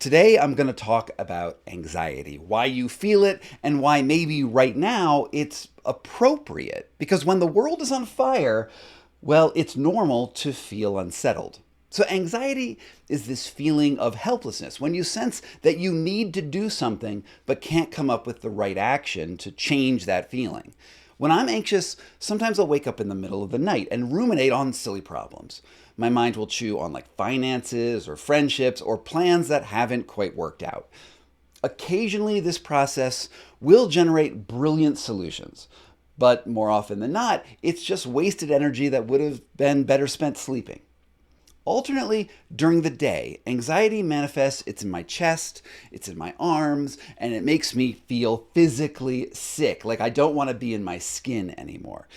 Today, I'm going to talk about anxiety, why you feel it, and why maybe right now it's appropriate. Because when the world is on fire, well, it's normal to feel unsettled. So, anxiety is this feeling of helplessness when you sense that you need to do something but can't come up with the right action to change that feeling. When I'm anxious, sometimes I'll wake up in the middle of the night and ruminate on silly problems. My mind will chew on like finances or friendships or plans that haven't quite worked out. Occasionally, this process will generate brilliant solutions, but more often than not, it's just wasted energy that would have been better spent sleeping. Alternately, during the day, anxiety manifests. It's in my chest, it's in my arms, and it makes me feel physically sick, like I don't want to be in my skin anymore.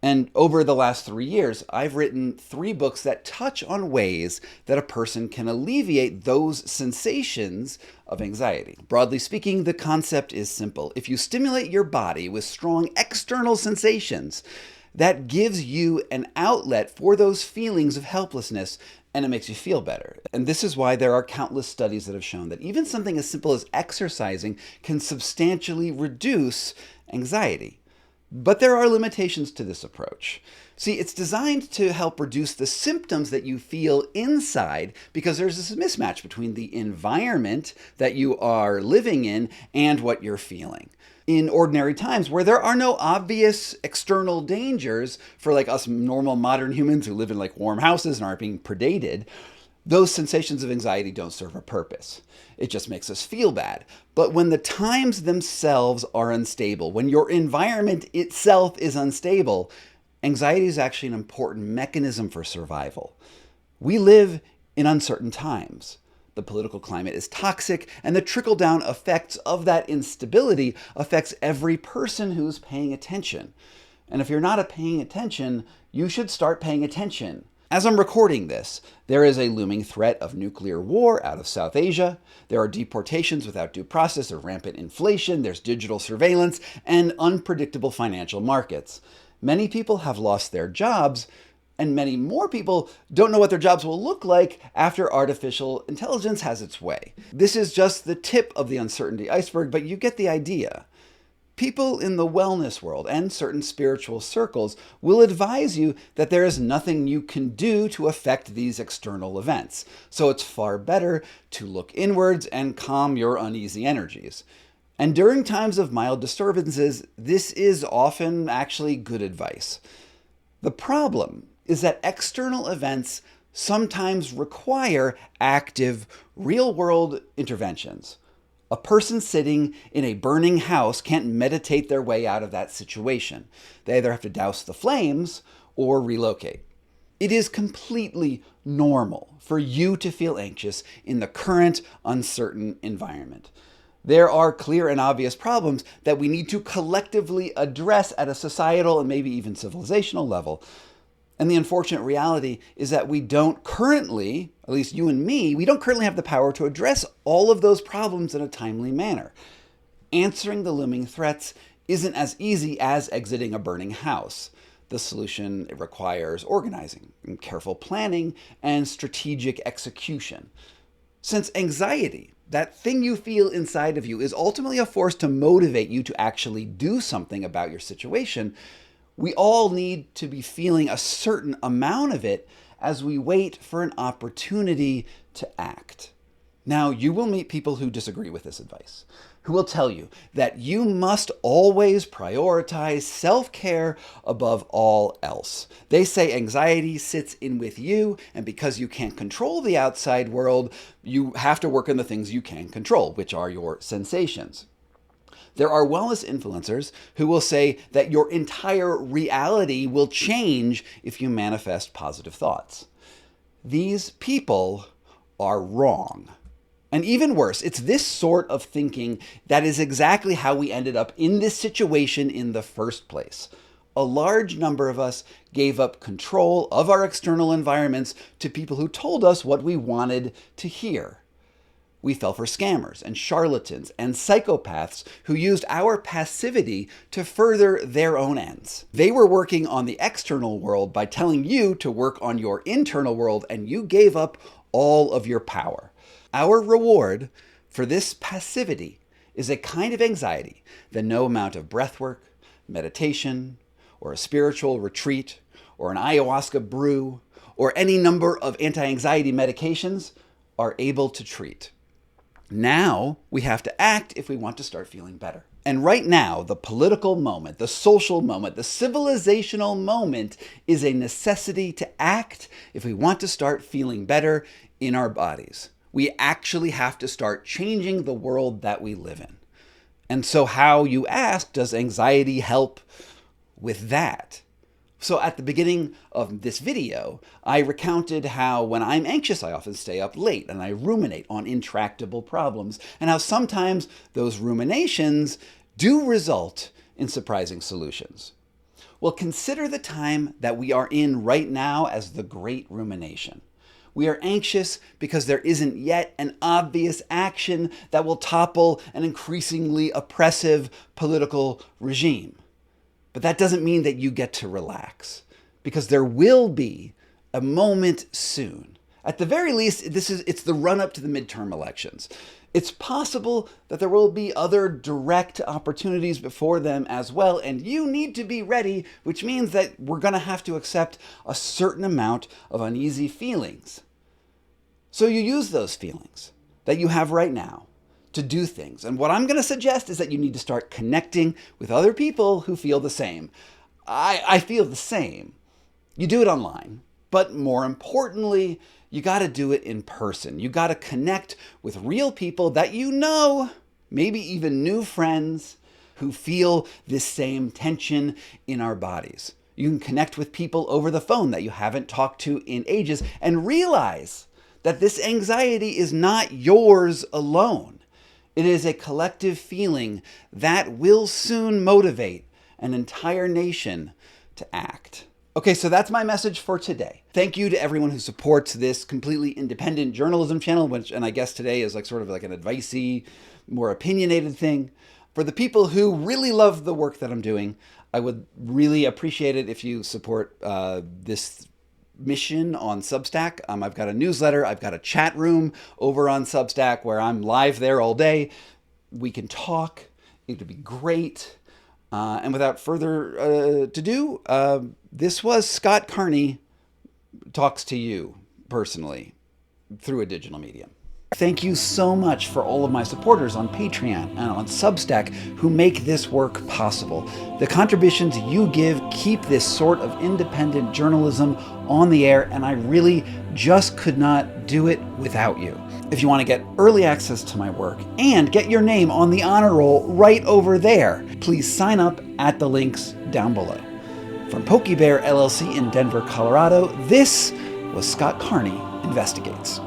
And over the last 3 years, I've written 3 books that touch on ways that a person can alleviate those sensations of anxiety. Broadly speaking, the concept is simple. If you stimulate your body with strong external sensations, that gives you an outlet for those feelings of helplessness, and it makes you feel better. And this is why there are countless studies that have shown that even something as simple as exercising can substantially reduce anxiety. But there are limitations to this approach. See, it's designed to help reduce the symptoms that you feel inside because there's this mismatch between the environment that you are living in and what you're feeling. In ordinary times where there are no obvious external dangers for like us normal modern humans who live in like warm houses and aren't being predated, those sensations of anxiety don't serve a purpose. It just makes us feel bad. But when the times themselves are unstable, when your environment itself is unstable, anxiety is actually an important mechanism for survival. We live in uncertain times. The political climate is toxic, and the trickle-down effects of that instability affects every person who's paying attention. And if you're not paying attention, you should start paying attention. As I'm recording this, there is a looming threat of nuclear war out of South Asia. There are deportations without due process, there's rampant inflation, there's digital surveillance, and unpredictable financial markets. Many people have lost their jobs, and many more people don't know what their jobs will look like after artificial intelligence has its way. This is just the tip of the uncertainty iceberg, but you get the idea. People in the wellness world and certain spiritual circles will advise you that there is nothing you can do to affect these external events. So it's far better to look inwards and calm your uneasy energies. And during times of mild disturbances, this is often actually good advice. The problem is that external events sometimes require active, real-world interventions. A person sitting in a burning house can't meditate their way out of that situation. They either have to douse the flames or relocate. It is completely normal for you to feel anxious in the current uncertain environment. There are clear and obvious problems that we need to collectively address at a societal and maybe even civilizational level. And the unfortunate reality is that we don't currently, at least you and me, we don't currently have the power to address all of those problems in a timely manner. Answering the looming threats isn't as easy as exiting a burning house. The solution requires organizing, and careful planning, and strategic execution. Since anxiety, that thing you feel inside of you, is ultimately a force to motivate you to actually do something about your situation, we all need to be feeling a certain amount of it as we wait for an opportunity to act. Now, you will meet people who disagree with this advice, who will tell you that you must always prioritize self-care above all else. They say anxiety sits in with you, and because you can't control the outside world, you have to work on the things you can control, which are your sensations. There are wellness influencers who will say that your entire reality will change if you manifest positive thoughts. These people are wrong. And even worse, it's this sort of thinking that is exactly how we ended up in this situation in the first place. A large number of us gave up control of our external environments to people who told us what we wanted to hear. We fell for scammers and charlatans and psychopaths who used our passivity to further their own ends. They were working on the external world by telling you to work on your internal world, and you gave up all of your power. Our reward for this passivity is a kind of anxiety that no amount of breathwork, meditation, or a spiritual retreat, or an ayahuasca brew, or any number of anti-anxiety medications are able to treat. Now we have to act if we want to start feeling better. And right now, the political moment, the social moment, the civilizational moment is a necessity to act if we want to start feeling better in our bodies. We actually have to start changing the world that we live in. And so how, you ask, does anxiety help with that? So at the beginning of this video, I recounted how when I'm anxious, I often stay up late and I ruminate on intractable problems, and how sometimes those ruminations do result in surprising solutions. Well, consider the time that we are in right now as the great rumination. We are anxious because there isn't yet an obvious action that will topple an increasingly oppressive political regime. But that doesn't mean that you get to relax, because there will be a moment soon. At the very least, it's the run-up to the midterm elections. It's possible that there will be other direct opportunities before them as well, and you need to be ready, which means that we're going to have to accept a certain amount of uneasy feelings. So you use those feelings that you have right now to do things. And what I'm going to suggest is that you need to start connecting with other people who feel the same. I feel the same. You do it online, but more importantly, you got to do it in person. You got to connect with real people that you know, maybe even new friends who feel this same tension in our bodies. You can connect with people over the phone that you haven't talked to in ages and realize that this anxiety is not yours alone. It is a collective feeling that will soon motivate an entire nation to act. Okay, so that's my message for today. Thank you to everyone who supports this completely independent journalism channel, and I guess today is sort of like an advicey, more opinionated thing. For the people who really love the work that I'm doing, I would really appreciate it if you support this mission on Substack. I've got a newsletter. I've got a chat room over on Substack where I'm live there all day. We can talk. It would be great. And without further ado, this was Scott Carney talks to you personally through a digital medium. Thank you so much for all of my supporters on Patreon and on Substack who make this work possible. The contributions you give keep this sort of independent journalism on the air, and I really just could not do it without you. If you want to get early access to my work and get your name on the honor roll right over there, please sign up at the links down below. From PokeyBear LLC in Denver, Colorado, this was Scott Carney Investigates.